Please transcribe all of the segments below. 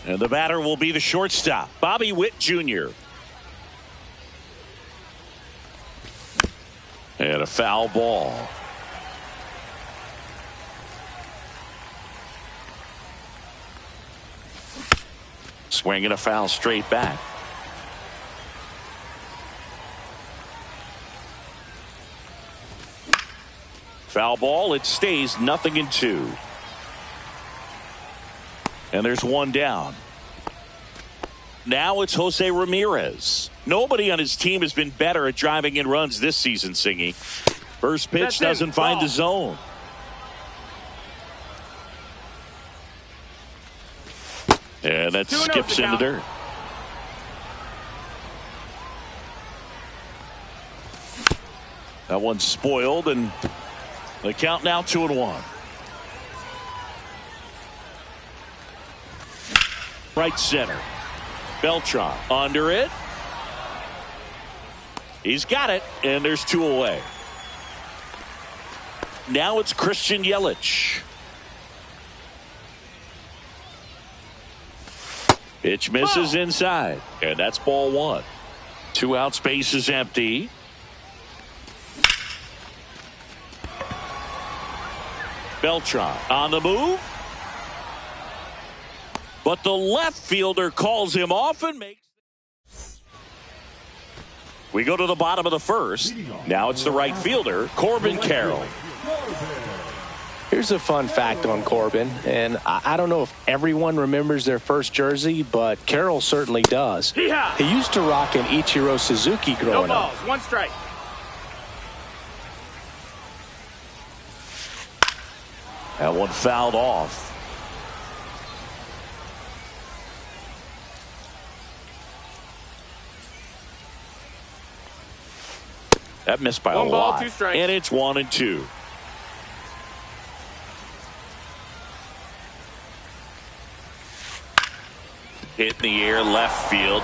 And the batter will be the shortstop, Bobby Witt Jr. And a foul ball. Swinging a foul straight back. Foul ball. It stays 0-2. And there's one down. Now it's Jose Ramirez. Nobody on his team has been better at driving in runs this season, Singy. First pitch doesn't find the zone. And that skips into dirt. That one's spoiled, and the count now 2-1. Right center. Beltran under it. He's got it, and there's 2 away. Now it's Christian Yelich. Pitch misses inside, and that's ball 1. 2 out, space is empty. Beltran on the move. But the left fielder calls him off and makes. We go to the bottom of the first. Now it's the right fielder, Corbin Carroll. Here's a fun fact on Corbin, and I don't know if everyone remembers their first jersey, but Carroll certainly does. He used to rock an Ichiro Suzuki growing up. 1 strike. That one fouled off. That missed by a lot. 1 ball, 2 strikes. And it's 1-2. Hit in the air, left field.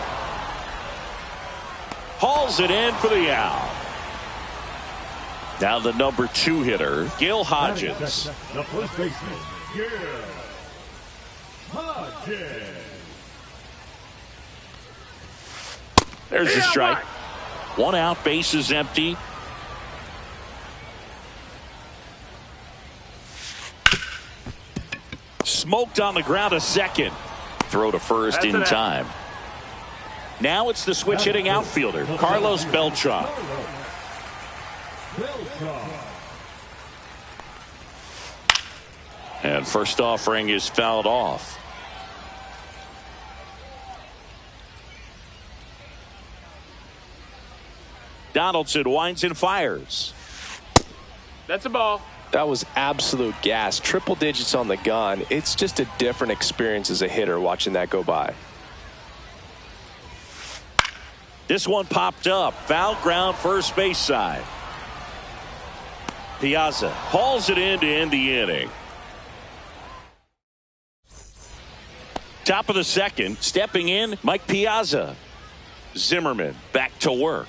Hauls it in for the out. Now the number 2 hitter, Gil Hodges. The first baseman, Gil Hodges. There's a strike. 1 out, base is empty. Smoked on the ground, a second. Throw to first in time. Now it's the switch hitting outfielder, Carlos Beltran. And first offering is fouled off. Donaldson winds and fires. That's a ball. That was absolute gas. Triple digits on the gun. It's just a different experience as a hitter watching that go by. This one popped up. Foul ground, first base side. Piazza hauls it in to end the inning. Top of the second, stepping in, Mike Piazza. Zimmerman back to work.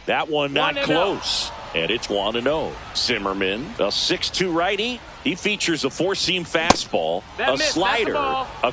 That one not close. And it's 1-0. Zimmerman, a 6'2 righty. He features a four-seam fastball, a slider, a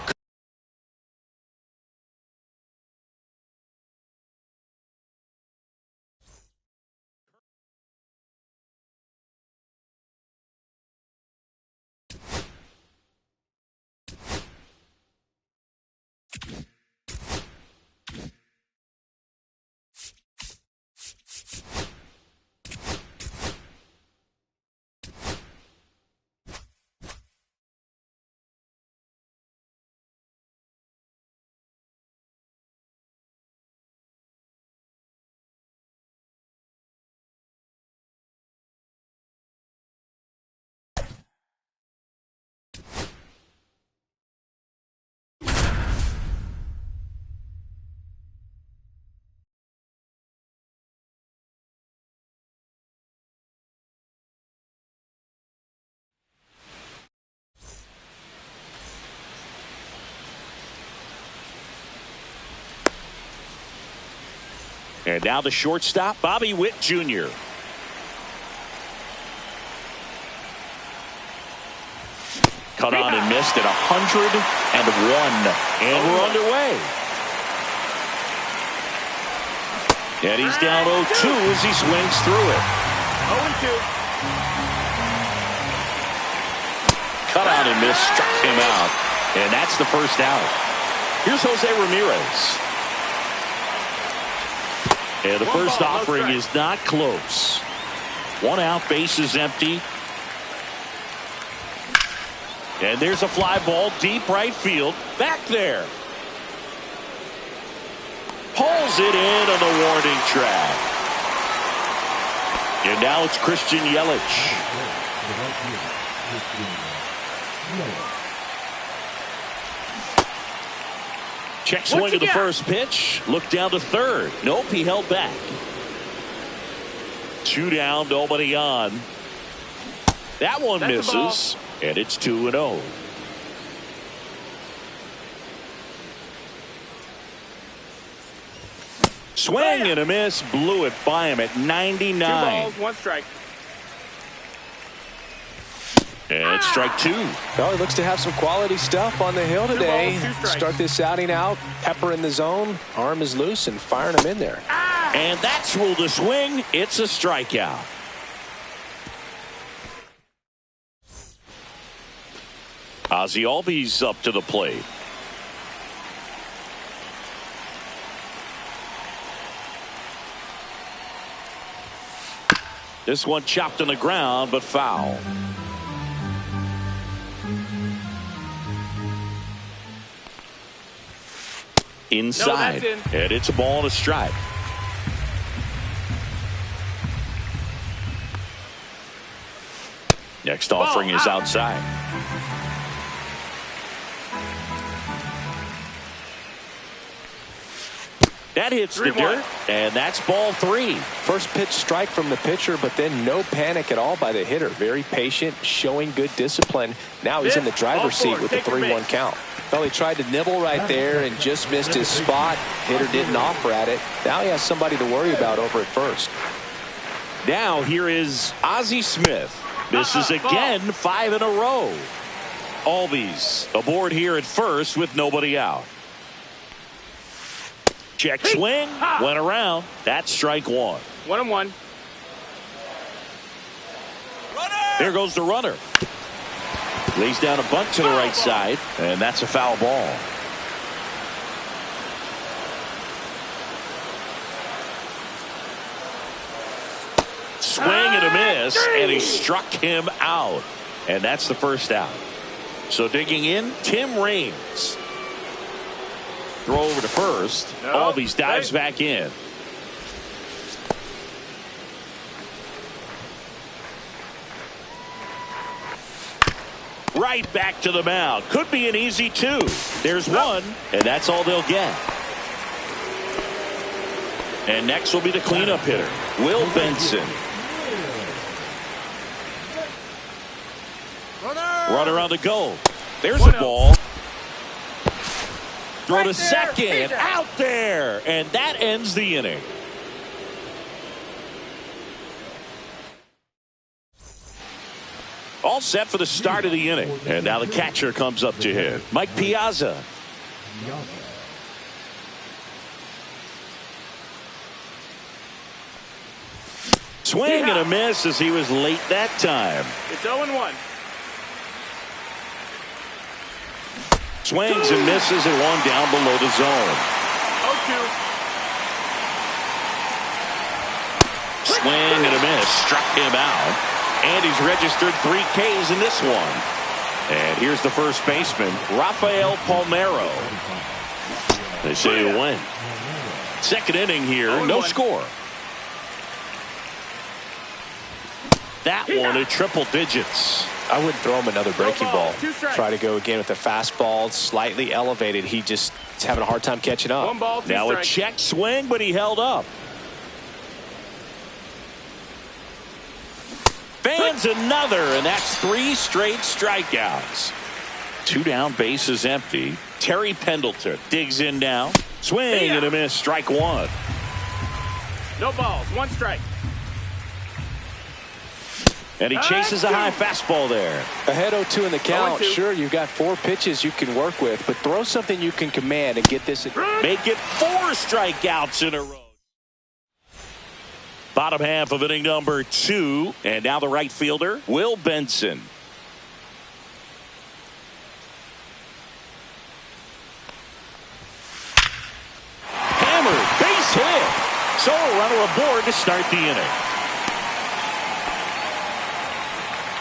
And now the shortstop, Bobby Witt Jr. Cut on and missed at 101. And we're underway. And he's down 0-2 as he swings through it. 0-2. Cut on and missed, struck him out. And that's the first out. Here's Jose Ramirez. And the first offering is not close. One out, base is empty. And there's a fly ball deep right field. Back there. Pulls it in on the warning track. And now it's Christian Yelich. Check swing of the first pitch. Look down to third. Nope, he held back. 2 down, nobody on. That one misses. And it's 2-0. Swing and a miss. Blew it by him at 99. 2 balls, 1 strike. And it's strike 2. Well, he looks to have some quality stuff on the hill today. 2 balls, 2 strikes. Start this outing out. Pepper in the zone. Arm is loose and firing him in there. And that's ruled a swing. It's a strikeout. Ozzie Albies up to the plate. This one chopped on the ground, but foul. Inside. No, that's in. And it's a ball and a strike. Next offering is outside. That hits the dirt, and that's ball 3. First pitch strike from the pitcher, but then no panic at all by the hitter. Very patient, showing good discipline. Now he's in the driver's seat with the 3-1 count. Well, he tried to nibble right there and just missed his spot. Hitter didn't offer at it. Now he has somebody to worry about over at first. Now here is Ozzie Smith. Misses again, 5 in a row. Albies aboard here at first with nobody out. Check swing, went around. That's strike 1. 1-1. There goes the runner. Lays down a bunt to the right side, and that's a foul ball. Swing and a miss, and he struck him out. And that's the first out. So digging in, Tim Raines. Throw over to first. Albies dives back in. Right back to the mound. Could be an easy 2. There's 1, and that's all they'll get. And next will be the cleanup hitter, Will Benson. Runner on the go. There's a ball. Throw to second. Out there. And that ends the inning. All set for the start of the inning. And now the catcher comes up to hit. Mike Piazza. Swing and a miss as he was late that time. It's 0-1. Swings and misses and one down below the zone. 0-2. Swing and a miss. Struck him out. And he's registered 3 Ks in this one. And here's the first baseman, Rafael Palmeiro. They say a win. Second inning here, no score. That one at triple digits. I wouldn't throw him another breaking ball. Try to go again with the fastball, slightly elevated. He just is having a hard time catching up. 1 ball, 2 now strikes. a check swing, but he held up. Fans another, and that's 3 straight strikeouts. 2 down, bases empty. Terry Pendleton digs in now. Swing and a miss, strike 1. No balls, 1 strike. And he chases a high fastball there. Ahead 0-2 in the count. 0-2. Sure, you've got 4 pitches you can work with, but throw something you can command and get this. Make it 4 strikeouts in a row. Bottom half of inning number 2. And now the right fielder, Will Benson. Hammered, base hit. So a runner aboard to start the inning.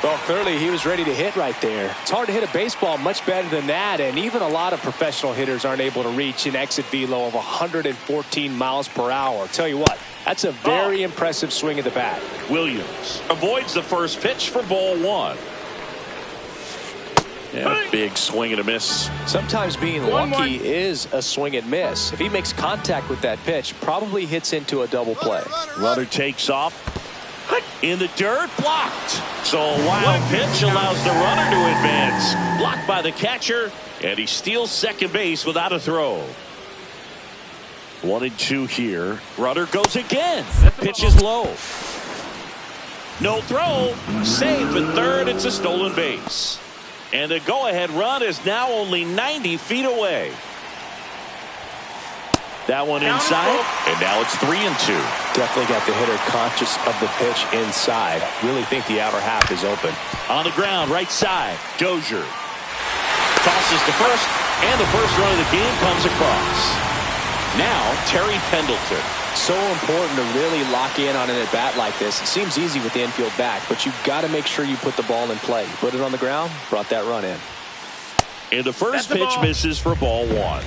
Well, clearly he was ready to hit right there. It's hard to hit a baseball much better than that, and even a lot of professional hitters aren't able to reach an exit velo of 114 miles per hour. Tell you what, that's a very impressive swing of the bat. Williams avoids the first pitch for ball 1. Yeah, big swing and a miss. Sometimes being 1-1. lucky is a swing and miss. If he makes contact with that pitch, probably hits into a double play. Runner takes off. In the dirt, blocked. So a wild pitch allows the runner to advance. Blocked by the catcher, and he steals second base without a throw. 1-2 here. Runner goes again. Pitch is low. No throw. Safe at third. It's a stolen base. And the go-ahead run is now only 90 feet away. That one inside, and now it's 3-2. Definitely got the hitter conscious of the pitch inside. Really think the outer half is open. On the ground, right side, Dozier. Tosses to first, and the first run of the game comes across. Now, Terry Pendleton. So important to really lock in on an at-bat like this. It seems easy with the infield back, but you've got to make sure you put the ball in play. You put it on the ground, brought that run in. And the first pitch misses for ball 1.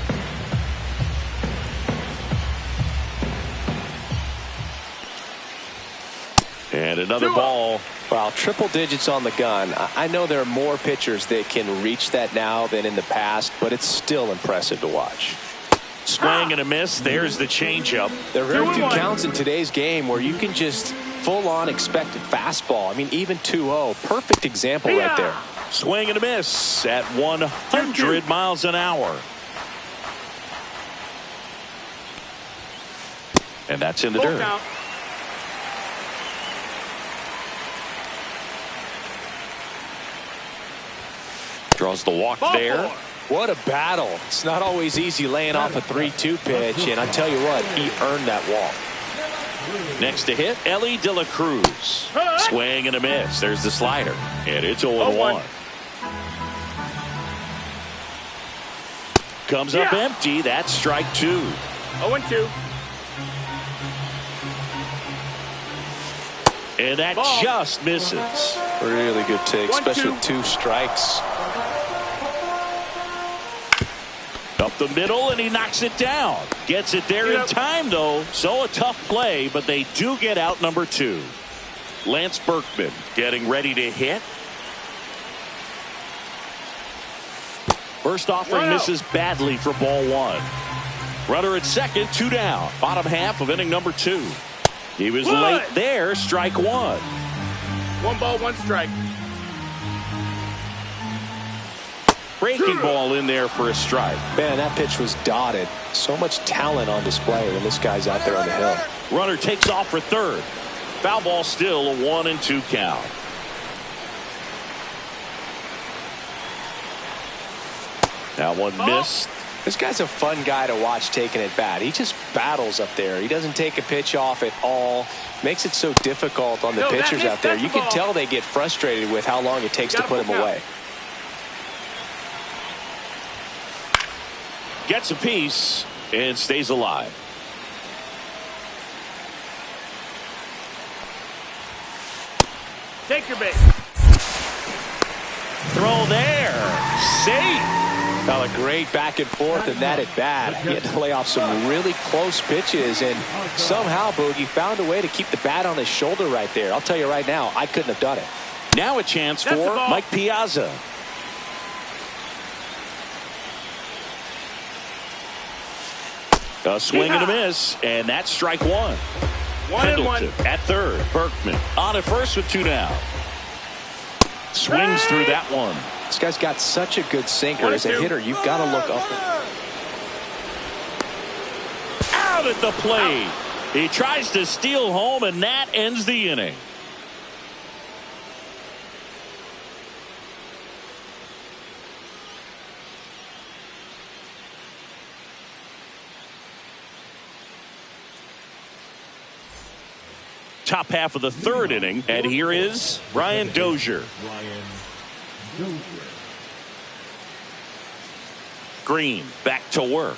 And another ball. Wow, triple digits on the gun. I know there are more pitchers that can reach that now than in the past, but it's still impressive to watch. Swing and a miss. There's the changeup. There are very few counts in today's game where you can just full-on expected fastball. I mean, even 2-0. Perfect example right there. Swing and a miss at 100 miles an hour. And that's in the dirt. Count. Draws the walk there. What a battle. It's not always easy laying off a 3-2 pitch, and I tell you what, he earned that walk. Next to hit, Ellie De La Cruz. Swing and a miss. There's the slider. And it's 0-1. Comes up empty. That's strike 2. 0-2. And that just misses. Really good take, especially with 2 strikes. Up the middle, and he knocks it down. Gets it there in time, though. So a tough play, but they do get out number 2. Lance Berkman getting ready to hit. First offering misses badly for ball 1. Runner at second, 2 down. Bottom half of inning number 2. He was late there, strike 1. 1 ball, 1 strike. Breaking ball in there for a strike. Man, that pitch was dotted. So much talent on display when this guy's out there on the hill. Runner takes off for third. Foul ball, still a 1-2 count. That one missed. This guy's a fun guy to watch taking at bat. He just battles up there. He doesn't take a pitch off at all. Makes it so difficult on the pitchers out there. You can tell they get frustrated with how long it takes to put him away. Gets a piece and stays alive. Take your base. Throw there. Safe. Well, a great back and forth in that at bat. He had to lay off some really close pitches, and somehow Boogie found a way to keep the bat on his shoulder right there. I'll tell you right now, I couldn't have done it. Now a chance for Mike Piazza. A swing and a miss, and that's strike one. Pendleton at third. Berkman on at first with 2 down. Swings through that one. This guy's got such a good sinker. As a hitter, you've got to look up. Out at the plate. He tries to steal home, and that ends the inning. Top half of the third inning, and here is Brian Dozier. Green back to work.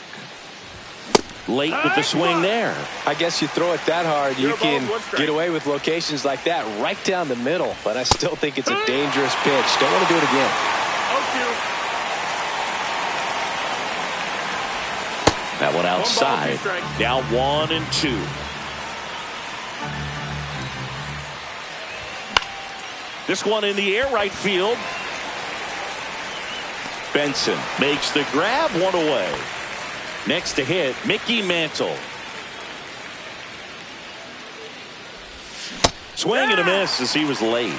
Late with the swing there. I guess you throw it that hard, you can get away with locations like that right down the middle. But I still think it's a dangerous pitch. Don't want to do it again. 0-2. That one outside. Now 1-2. This one in the air, right field. Benson makes the grab, one away. Next to hit, Mickey Mantle. Swing and a miss as he was late.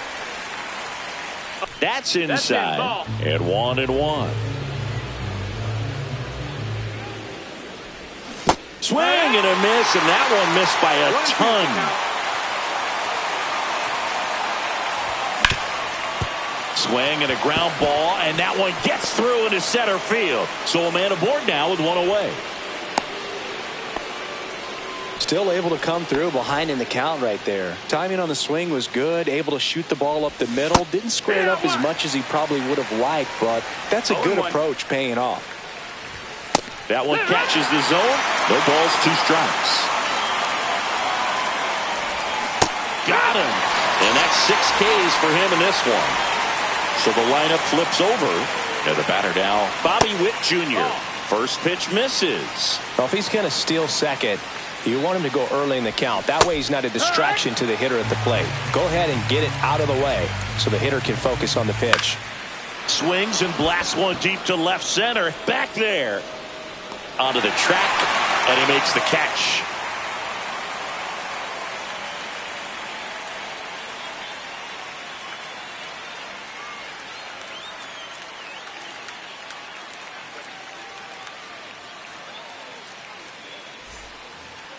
That's inside. At 1-1. Swing and a miss, and that one missed by a ton. Swing and a ground ball, and that one gets through into center field. So a man aboard now with one away. Still able to come through behind in the count right there. Timing on the swing was good. Able to shoot the ball up the middle. Didn't square it up as much as he probably would have liked, but that's a good approach, paying off. That one catches the zone. No balls, 2 strikes. Got him. And that's 6 Ks for him in this one. So the lineup flips over. And the batter now, Bobby Witt Jr. First pitch misses. Well, if he's going to steal second, you want him to go early in the count. That way he's not a distraction to the hitter at the plate. Go ahead and get it out of the way so the hitter can focus on the pitch. Swings and blasts one deep to left center. Back there. Onto the track, and he makes the catch.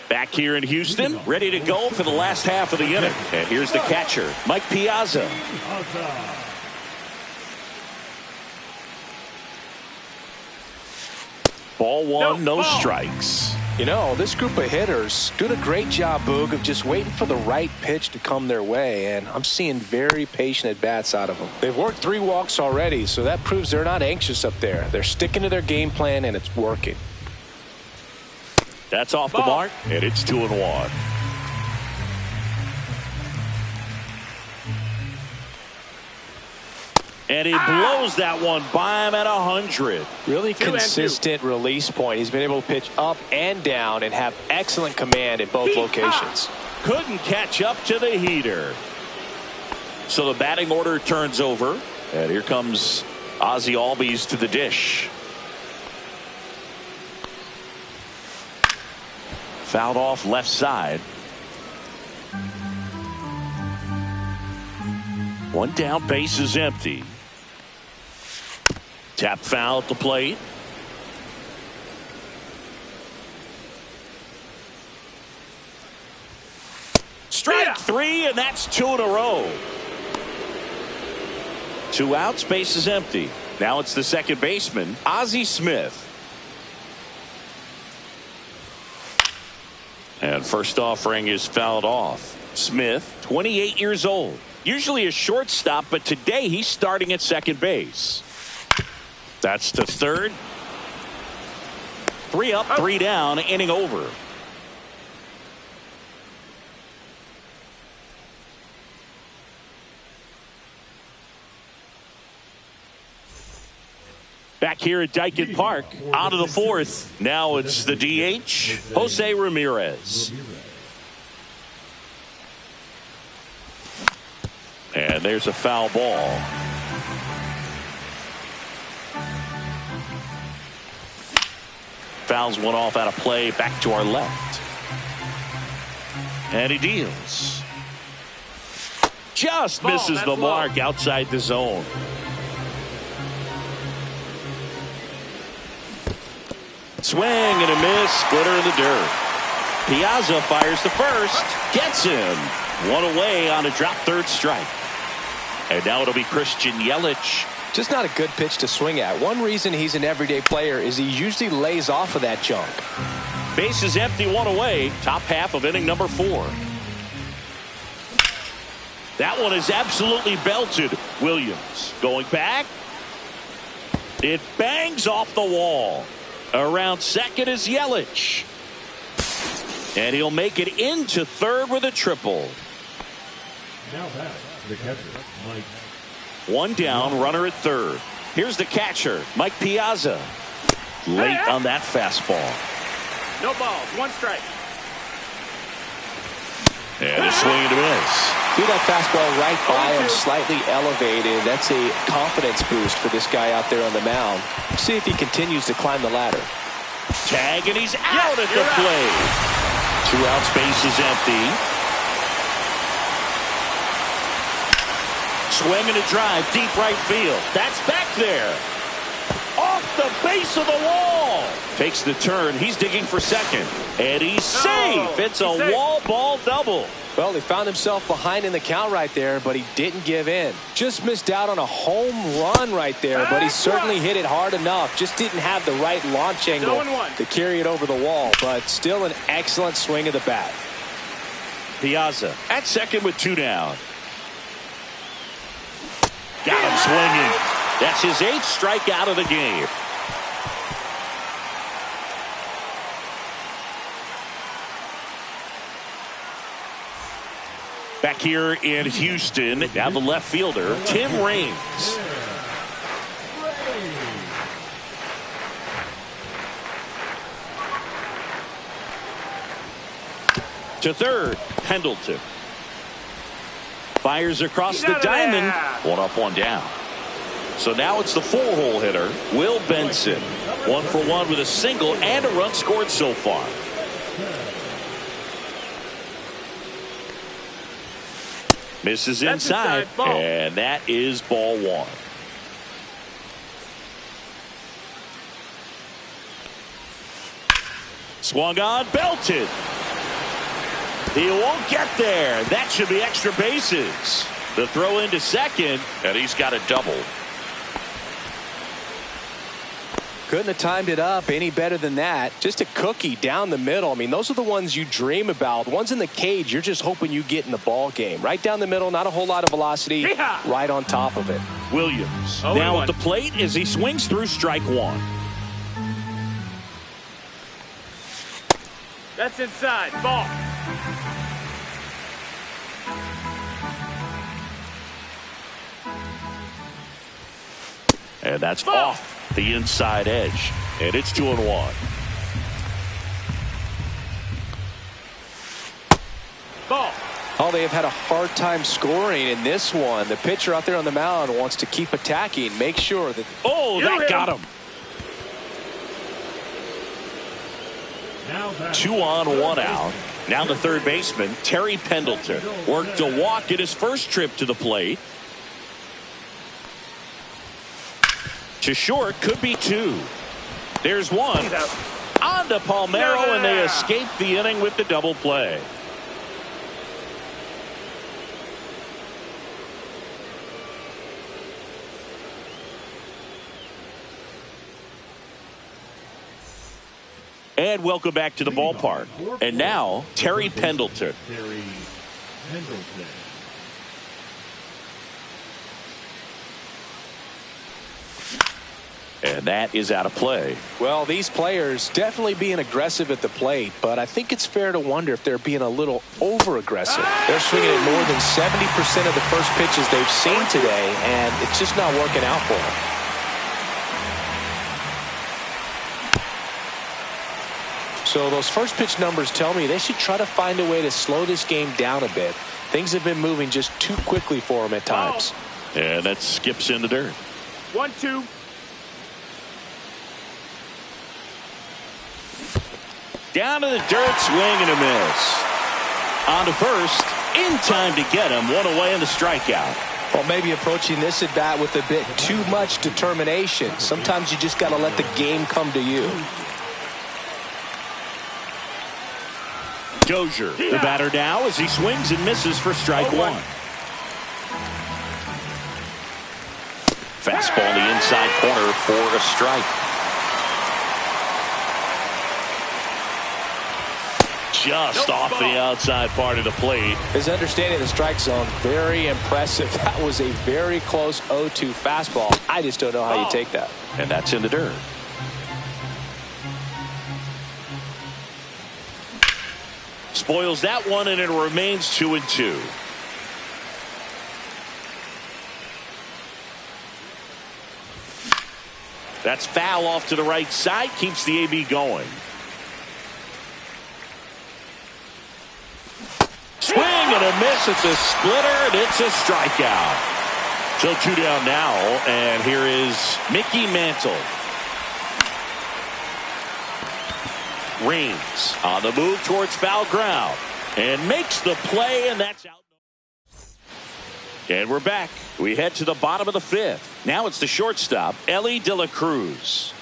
Back here in Houston, ready to go for the last half of the inning. And here's the catcher, Mike Piazza. Ball one, no strikes. You know, this group of hitters doing a great job, Boog, of just waiting for the right pitch to come their way, and I'm seeing very patient at-bats out of them. They've worked 3 walks already, so that proves they're not anxious up there. They're sticking to their game plan, and it's working. That's off the mark, and it's 2-1. And he blows that one by him at 100. Really consistent release point. He's been able to pitch up and down and have excellent command at both locations. Couldn't catch up to the heater. So the batting order turns over. And here comes Ozzie Albies to the dish. Fouled off left side. One down, base is empty. Tap foul at the plate. Strike three, and that's 2 in a row. 2 outs, base is empty. Now it's the second baseman, Ozzie Smith. And first offering is fouled off. Smith, 28 years old. Usually a shortstop, but today he's starting at second base. That's to third. 3 up, 3 down, inning over. Back here at Dyken Park, out of the fourth. Now it's the DH, Jose Ramirez. And there's a foul ball. Fouls one off out of play, back to our left. And he deals. Just misses the mark outside the zone. Swing and a miss, splitter in the dirt. Piazza fires the first, gets him. 1 away on a drop third strike. And now it'll be Christian Yelich. Just not a good pitch to swing at. One reason he's an everyday player is he usually lays off of that junk. Base is empty, 1 away. Top half of inning number 4. That one is absolutely belted. Williams going back. It bangs off the wall. Around second is Yelich. And he'll make it into third with a triple. Now back, the catcher, Mike. 1 down, runner at third. Here's the catcher, Mike Piazza. Late on that fastball. No balls, 1 strike. And a swing and a miss. See that fastball right by him, slightly elevated. That's a confidence boost for this guy out there on the mound. See if he continues to climb the ladder. Tag, and he's out at the plate. 2 outs, base is empty. Swing and a drive, deep right field. That's back there. Off the base of the wall. Takes the turn. He's digging for second. And he's safe. It's a wall ball double. Well, he found himself behind in the count right there, but he didn't give in. Just missed out on a home run right there, but he certainly hit it hard enough. Just didn't have the right launch angle to carry it over the wall, but still an excellent swing of the bat. Piazza at second with 2 down. Got him swinging. That's his 8th strikeout of the game. Back here in Houston, now the left fielder, Tim Raines. To third, Pendleton. Fires across the diamond. 1 up, 1 down. So now it's the 4-hole hitter, Will Benson. 1 for 1 with a single and a run scored so far. Misses inside, and that is ball 1. Swung on, belted. He won't get there. That should be extra bases. The throw into second, and he's got a double. Couldn't have timed it up any better than that. Just a cookie down the middle. I mean, those are the ones you dream about. The ones in the cage, you're just hoping you get in the ball game. Right down the middle, not a whole lot of velocity. Right on top of it. Williams now at the plate as he swings through strike 1. That's inside. Ball. And that's off the inside edge. And it's 2-1. Ball. Oh, they have had a hard time scoring in this one. The pitcher out there on the mound wants to keep attacking. Make sure that... Oh, that got him. 2 on, 1 out. Now the third baseman, Terry Pendleton, worked a walk in his first trip to the plate. To short, could be two. There's one. On to Palmeiro, and they escape the inning with the double play. And welcome back to the ballpark. And now, Terry Pendleton. Terry Pendleton. And that is out of play. Well, these players definitely being aggressive at the plate, but I think it's fair to wonder if they're being a little over-aggressive. They're swinging at more than 70% of the first pitches they've seen today, and it's just not working out for them. So those first pitch numbers tell me they should try to find a way to slow this game down a bit. Things have been moving just too quickly for them at times. And that skips in the dirt. 1-2. Down to the dirt, swing and a miss. On to first, in time to get him, one away in the strikeout. Well, maybe approaching this at bat with a bit too much determination. Sometimes you just got to let the game come to you. Dozier, the batter now as he swings and misses for strike one. Fastball in the inside corner for a strike. Just off the outside part of the plate. His understanding of the strike zone, very impressive. That was a very close 0-2 fastball. I just don't know how you take that. And that's in the dirt. Spoils that one, and it remains 2-2. That's foul off to the right side, keeps the AB going. Swing and a miss at the splitter, and it's a strikeout. So two down now, and here is Mickey Mantle. Reigns on the move towards foul ground and makes the play, and that's out. And we're back. We head to the bottom of the fifth. Now it's the shortstop, Ellie De La Cruz.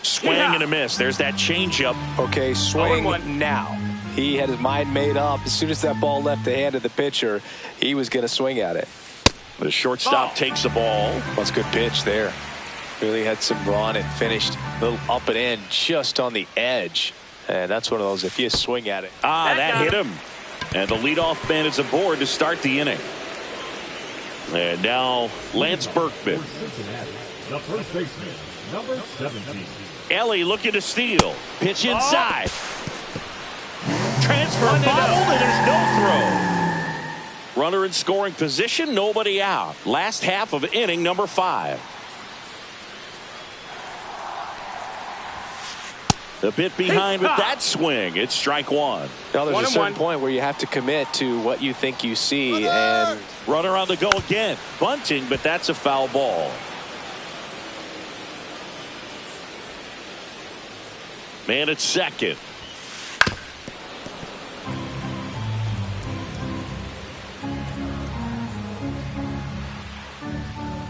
Swing and a miss. There's that changeup. Okay, swing now. He had his mind made up. As soon as that ball left the hand of the pitcher, he was going to swing at it. The shortstop takes the ball. That's a good pitch there. Really had some run and finished a little up and in just on the edge. And that's one of those, if you swing at it. That hit him. And the leadoff man is aboard to start the inning. And now Lance Berkman. The first baseman, number 17. Ellie looking to steal. Pitch inside. Transfer bobbled, and there's no throw. Runner in scoring position, nobody out. Last half of inning number 5. A bit behind with that swing. It's strike one. Now there's a certain point where you have to commit to what you think you see. And runner on the go again. Bunting, but that's a foul ball. Man at second.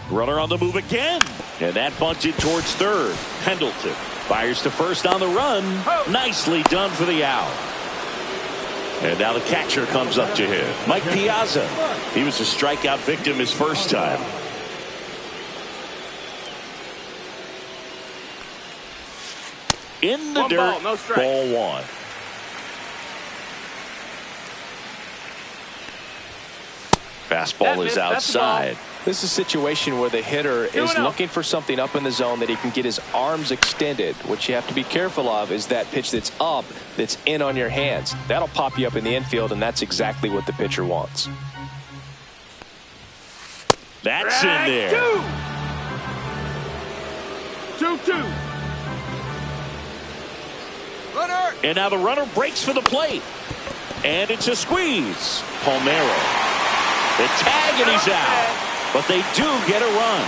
Runner on the move again. And that bunted towards third. Pendleton fires to first on the run. Nicely done for the out. And now the catcher comes up to him. Mike Piazza. He was a strikeout victim his first time. In the dirt, ball one. Fastball is outside. This is a situation where the hitter is looking for something up in the zone that he can get his arms extended. What you have to be careful of is that pitch that's up, that's in on your hands. That'll pop you up in the infield, and that's exactly what the pitcher wants. That's in there. 2-2. Runner. And now the runner breaks for the plate. And it's a squeeze. Palmeiro. The tag, and he's out. But they do get a run.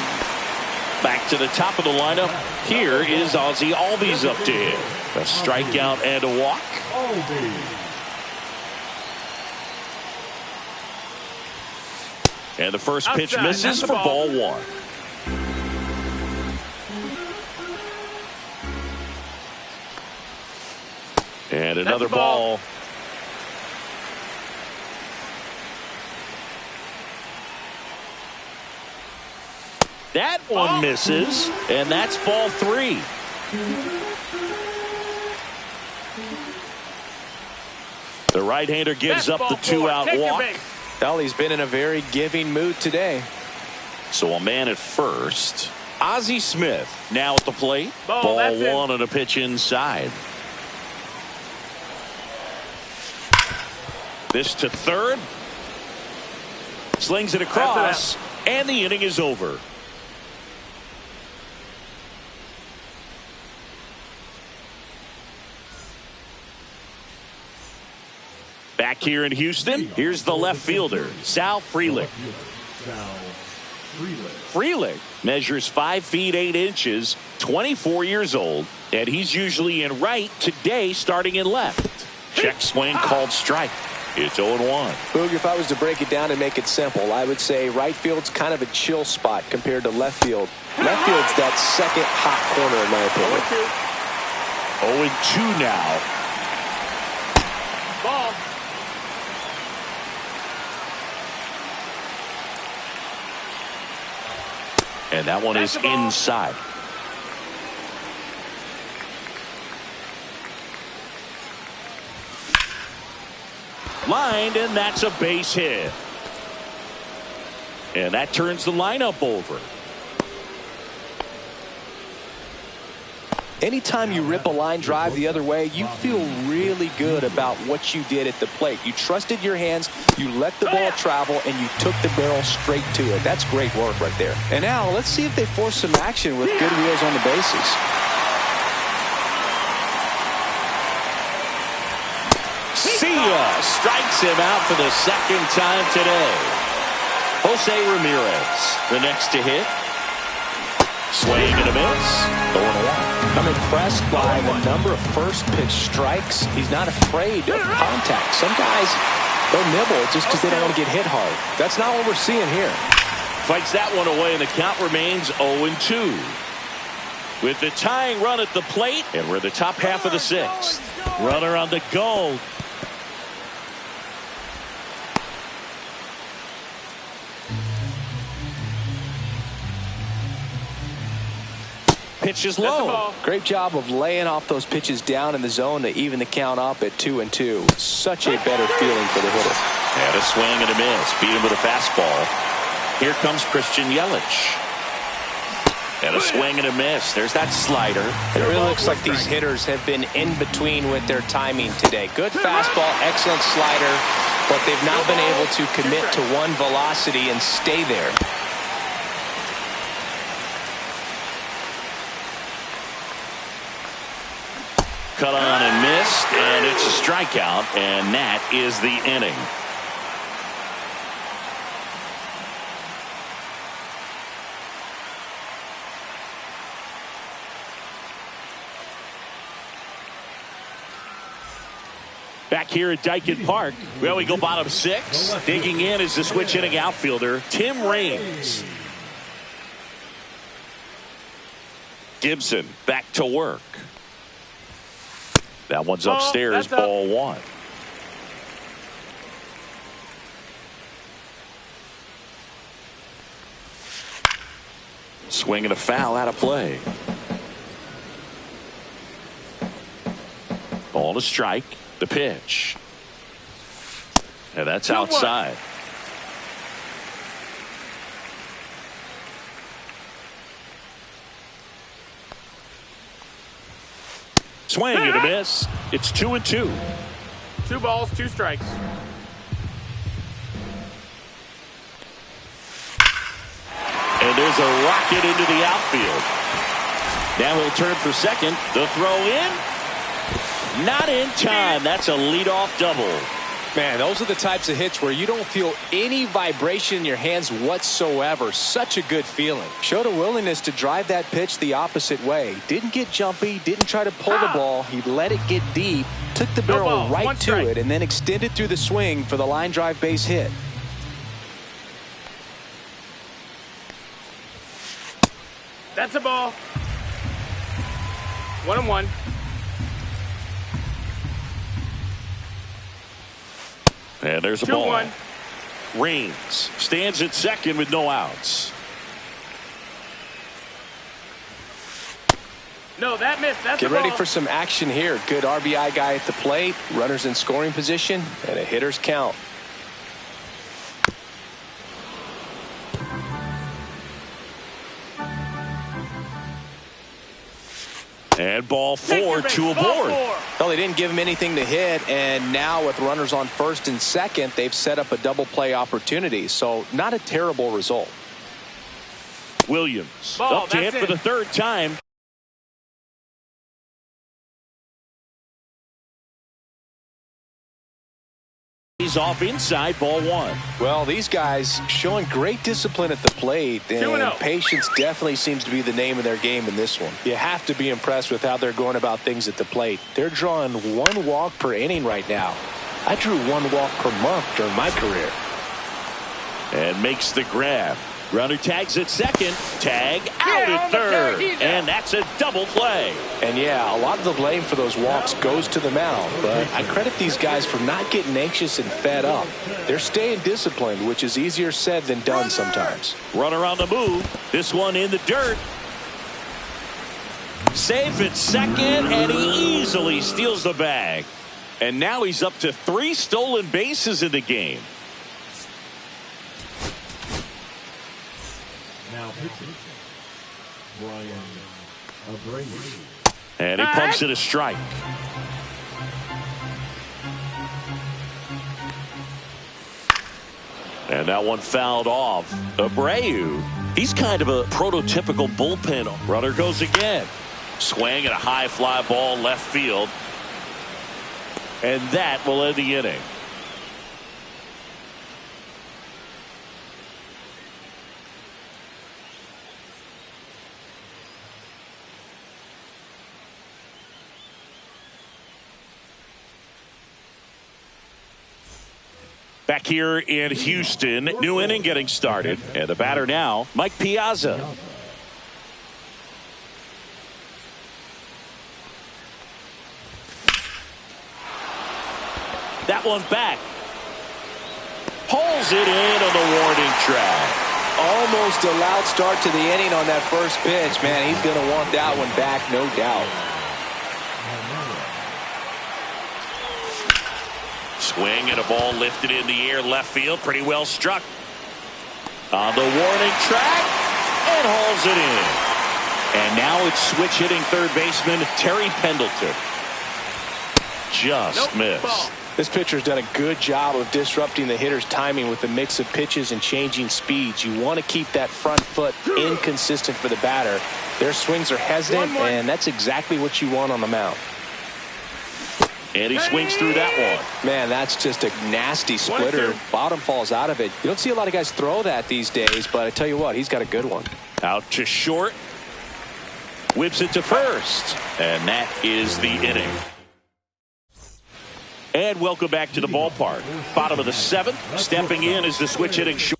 Back to the top of the lineup. Here is Ozzie Albies up to him. A strikeout and a walk. And the first pitch Outside, misses that's for the ball ball. one. And another the ball. ball. That one misses, and that's ball three. The right-hander gives up the two-out walk. Well, he's been in a very giving mood today. So a man at first. Ozzie Smith now at the plate. Ball one and a pitch inside. This to third. Slings it across, and the inning is over. Back here in Houston, here's the left fielder, Sal Frelick. Frelick measures 5 feet 8 inches, 24 years old, and he's usually in right today, starting in left. Check swing called strike. It's 0-1. Boog, if I was to break it down and make it simple, I would say right field's kind of a chill spot compared to left field. Left field's that second hot corner in my opinion. 0-2 now. Ball. And that one is inside. Lined, and that's a base hit. And that turns the lineup over. Anytime you rip a line drive the other way, you feel really good about what you did at the plate. You trusted your hands, you let the ball travel, and you took the barrel straight to it. That's great work right there. And now let's see if they force some action with good wheels on the bases. See ya! Strikes him out for the second time today. Jose Ramirez, the next to hit. Swing and a miss. 0-1. I'm impressed by the number of first pitch strikes. He's not afraid of contact. Some guys, they'll nibble just because they don't want to get hit hard. That's not what we're seeing here. Fights that one away, and the count remains 0-2. With the tying run at the plate, and we're the top half of the sixth. Runner on the go. Pitch is low. Great job of laying off those pitches down in the zone to even the count up at 2-2. Such a better feeling for the hitter. And a swing and a miss. Beat him with a fastball. Here comes Christian Yelich. And a swing and a miss. There's that slider. It really looks like these hitters have been in between with their timing today. Good fastball, excellent slider, but they've not been able to commit to one velocity and stay there. Cut on and missed, and it's a strikeout, and that is the inning. Back here at Dyken Park, well, we go bottom six. Digging in is the switch hitting outfielder, Tim Raines. Gibson back to work. That one's upstairs, ball one. Swing and a foul out of play. Ball to strike. The pitch. And that's outside. Swing and a miss. It's 2-2. 2 balls, 2 strikes. And there's a rocket into the outfield. Now he'll turn for second. The throw in. Not in time. That's a leadoff double. Man, those are the types of hits where you don't feel any vibration in your hands whatsoever. Such a good feeling. Showed a willingness to drive that pitch the opposite way. Didn't get jumpy, didn't try to pull the ball. He let it get deep, took the barrel right to it, and then extended through the swing for the line drive base hit. That's a ball. 1-1. And there's a 2-1. ball. Reigns stands at second with no outs. No, that missed. That's Get a ready ball. for some action here. Good RBI guy at the plate. Runners in scoring position. And a hitter's count. And ball Take 4, your base. 2 Ball aboard. 4. Well, they didn't give him anything to hit, and now with runners on first and second, they've set up a double play opportunity. So not a terrible result. Williams Ball, up to hit that's for the third time. He's off inside, ball 1. Well, these guys showing great discipline at the plate, and 2-0. patience definitely seems to be the name of their game in this one. You have to be impressed with how they're going about things at the plate. They're drawing 1 walk per inning right now. I drew 1 walk per month during my career. And makes the grab. Runner tags at second. Tag out Yeah, at on the third. tag, he's out. And that's a double play. And yeah, a lot of the blame for those walks goes to the mound, but I credit these guys for not getting anxious and fed up. They're staying disciplined, which is easier said than done sometimes. Runner on the move. This one in the dirt. Safe at second, and he easily steals the bag. And now he's up to 3 stolen bases in the game. Now pitching. Brian Abreu. And he pumps it a strike. And that one fouled off. Abreu, he's kind of a prototypical bullpen. Runner goes again. Swing and a high fly ball left field. And that will end the inning. Back here in Houston, new inning getting started. And the batter now, Mike Piazza. That one back. Pulls it in on the warning track. Almost a loud start to the inning on that first pitch. Man, he's going to want that one back, no doubt. Swing and a ball lifted in the air left field. Pretty well struck. On the warning track. And hauls it in. And now it's switch hitting third baseman Terry Pendleton. Just missed. Ball. This pitcher's done a good job of disrupting the hitter's timing with a mix of pitches and changing speeds. You want to keep that front foot inconsistent for the batter. Their swings are hesitant, 1-1. and that's exactly what you want on the mound. And he swings through that one. Man, that's just a nasty splitter. 1-2. Bottom falls out of it. You don't see a lot of guys throw that these days, but I tell you what, he's got a good one. Out to short. Whips it to first. And that is the inning. And welcome back to the ballpark. Bottom of the 7th. Stepping in is the switch hitting short.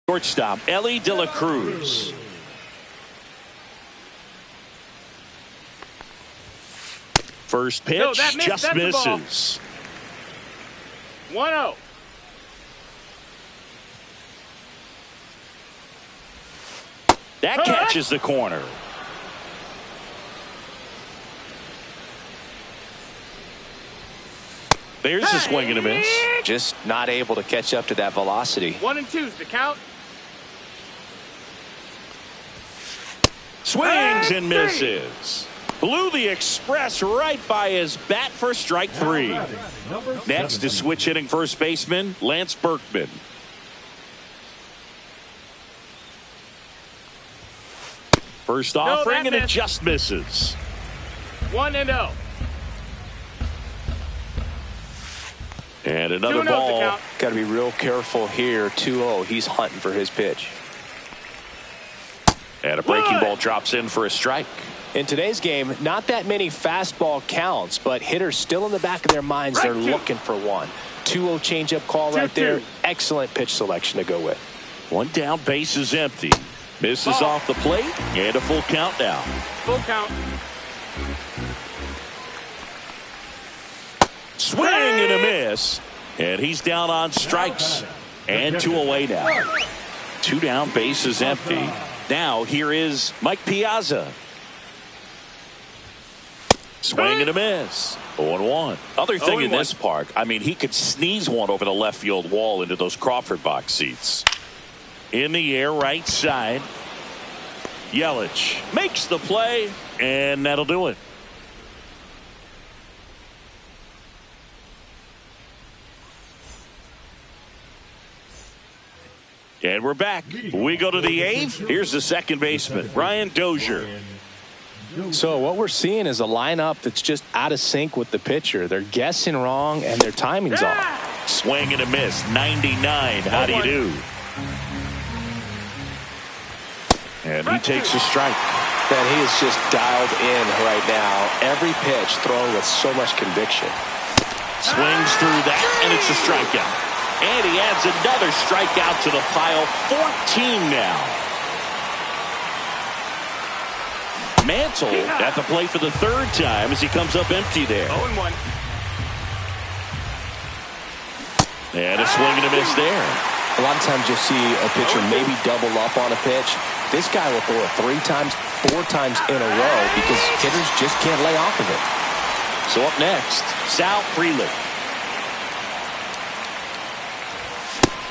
Shortstop, Ellie De La Cruz. First pitch, No, that missed. just That's the ball. misses. 1-0. That catches the corner. There's a swing and a miss. Just not able to catch up to that velocity. 1-2's the count. Swings and misses. Blew the express right by his bat for strike 3. Number Next 7. is switch hitting first baseman Lance Berkman. First offering and it missed. just misses. 1-0. And another 2-0 ball. count. Got to be real careful here. 2-0. He's hunting for his pitch. And a breaking ball drops in for a strike. In today's game, not that many fastball counts, but hitters still in the back of their minds, they're looking for one. 2-0 changeup call right there. Excellent pitch selection to go with. One down, base is empty. Misses off the plate, and a full count now. Full count. Swing and a miss. And he's down on strikes. And 2 away now. 2 down, base is empty. Now here is Mike Piazza. Swing and a miss. 0-1. Other thing in this park, I mean, he could sneeze one over the left field wall into those Crawford box seats. In the air, right side. Yelich makes the play, and that'll do it. And we're back. We go to the 8th. Here's the second baseman, Brian Dozier. So what we're seeing is a lineup that's just out of sync with the pitcher. They're guessing wrong, and their timing's off. Swing and a miss. 99. How do you do? And he takes a strike. Man, he is just dialed in right now. Every pitch thrown with so much conviction. Swings through that, and it's a strikeout. And he adds another strikeout to the pile. 14 now. Mantle at the plate for the 3rd time as he comes up empty there. 0-1. And a swing and a miss there. A lot of times you'll see a pitcher maybe double up on a pitch. This guy will throw it 3 times, 4 times in a row because hitters just can't lay off of it. So up next, Sal Frelick.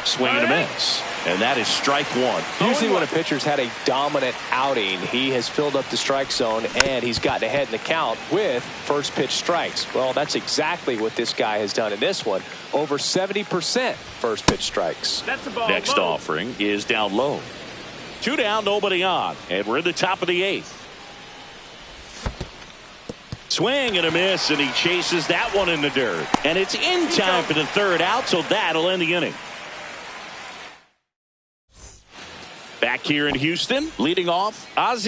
Swing and a miss. And that is strike 1. Usually when a pitcher's had a dominant outing, he has filled up the strike zone and he's gotten ahead in the count with first pitch strikes. Well, that's exactly what this guy has done in this one. Over 70% first pitch strikes. That's the ball. Next offering is down low. 2 down, nobody on. And we're in the top of the 8th. Swing and a miss, and he chases that one in the dirt. And it's in time for the 3rd out, so that'll end the inning. Back here in Houston, leading off, Ozzie